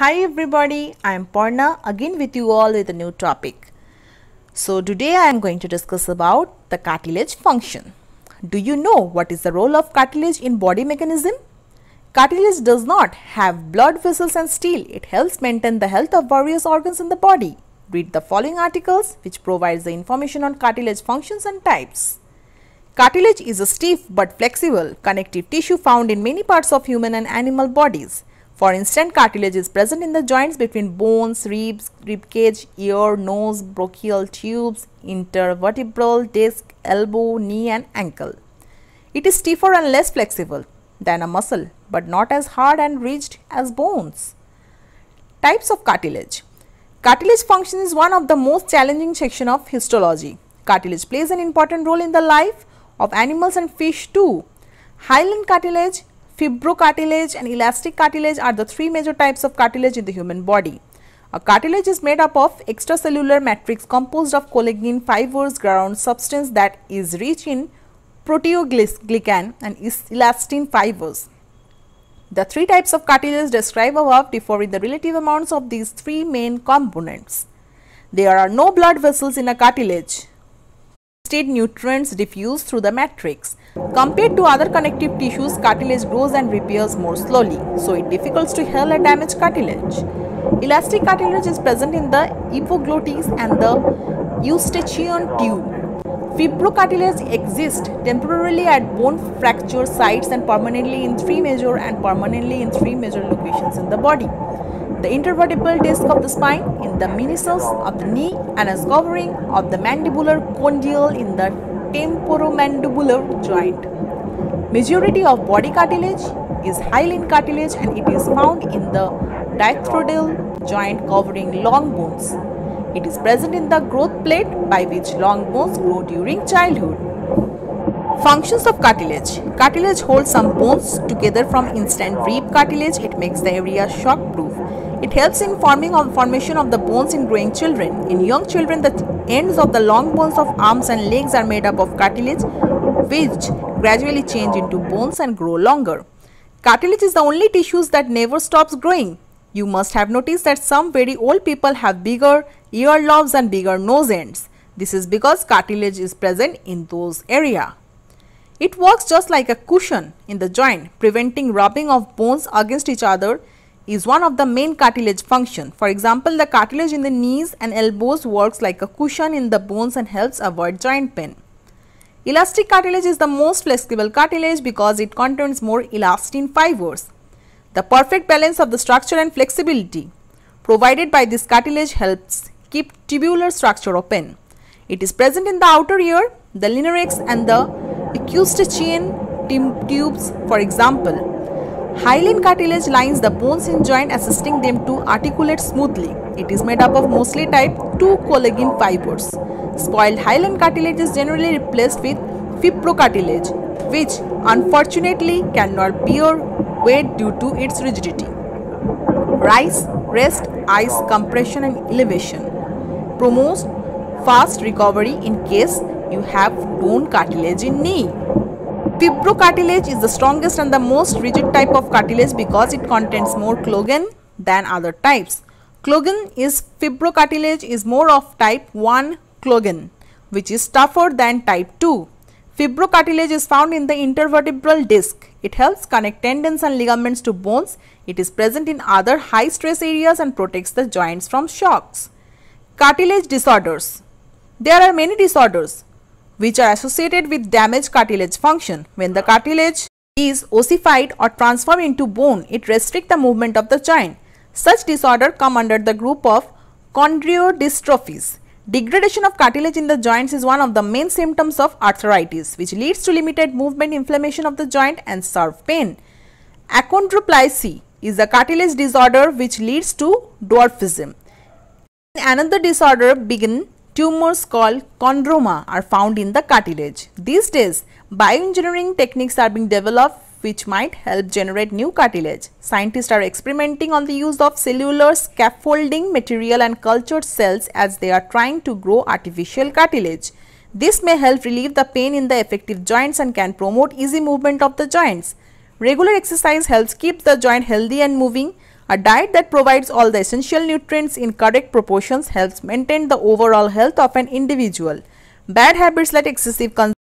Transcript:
Hi everybody, I am Parna again with you all with a new topic. So today I am going to discuss about the cartilage function. Do you know what is the role of cartilage in body mechanism? Cartilage does not have blood vessels and steel. It helps maintain the health of various organs in the body. Read the following articles which provides the information on cartilage functions and types. Cartilage is a stiff but flexible connective tissue found in many parts of human and animal bodies. For instance, cartilage is present in the joints between bones, ribs, rib cage, ear, nose, bronchial tubes, intervertebral disc, elbow, knee and ankle. It is stiffer and less flexible than a muscle, but not as hard and rigid as bones. Types of cartilage. Cartilage function is one of the most challenging sections of histology. Cartilage plays an important role in the life of animals and fish too. Hyaline cartilage, fibrocartilage and elastic cartilage are the three major types of cartilage in the human body. A cartilage is made up of extracellular matrix composed of collagen fibers, ground substance that is rich in proteoglycan and elastin fibers. The three types of cartilage described above differ in the relative amounts of these three main components. There are no blood vessels in a cartilage. Instead, nutrients diffuse through the matrix. Compared to other connective tissues, cartilage grows and repairs more slowly, so it is difficult to heal a damaged cartilage. Elastic cartilage is present in the epiglottis and the eustachian tube. Fibrocartilage exists temporarily at bone fracture sites and permanently in three major locations in the body. The intervertebral disc of the spine, in the meniscus of the knee, and as covering of the mandibular condyle in the temporomandibular joint. Majority of body cartilage is hyaline cartilage and it is found in the diaphragmal joint covering long bones. It is present in the growth plate by which long bones grow during childhood. Functions of cartilage. Cartilage holds some bones together from instant rib cartilage. It makes the area shock proof. It helps in formation of the bones in growing children. In young children, the ends of the long bones of arms and legs are made up of cartilage, which gradually change into bones and grow longer. Cartilage is the only tissue that never stops growing. You must have noticed that some very old people have bigger ear lobes and bigger nose ends. This is because cartilage is present in those areas. It works just like a cushion in the joint, preventing rubbing of bones against each other is one of the main cartilage function. For example, the cartilage in the knees and elbows works like a cushion in the bones and helps avoid joint pain. Elastic cartilage is the most flexible cartilage because it contains more elastin fibers. The perfect balance of the structure and flexibility provided by this cartilage helps keep tubular structure open. It is present in the outer ear, the larynx and the eustachian tubes. For example, hyaline cartilage lines the bones in joint, assisting them to articulate smoothly. It is made up of mostly type 2 collagen fibers. Spoiled hyaline cartilage is generally replaced with fibrocartilage, which unfortunately cannot bear weight due to its rigidity. Rise, rest, ice, compression and elevation promotes fast recovery in case you have torn cartilage in knee. Fibrocartilage is the strongest and the most rigid type of cartilage because it contains more collagen than other types. Fibrocartilage is more of type 1 collagen, which is tougher than type 2. Fibrocartilage is found in the intervertebral disc. It helps connect tendons and ligaments to bones. It is present in other high stress areas and protects the joints from shocks. Cartilage disorders. There are many disorders which are associated with damaged cartilage function. When the cartilage is ossified or transformed into bone, it restricts the movement of the joint. Such disorders come under the group of chondrodystrophies. Degradation of cartilage in the joints is one of the main symptoms of arthritis, which leads to limited movement, inflammation of the joint and severe pain. Achondroplasia is a cartilage disorder which leads to dwarfism. Another disorder begin tumors called chondroma are found in the cartilage. These days, bioengineering techniques are being developed which might help generate new cartilage. Scientists are experimenting on the use of cellular scaffolding material and cultured cells as they are trying to grow artificial cartilage. This may help relieve the pain in the affected joints and can promote easy movement of the joints. Regular exercise helps keep the joint healthy and moving. A diet that provides all the essential nutrients in correct proportions helps maintain the overall health of an individual. Bad habits like excessive consumption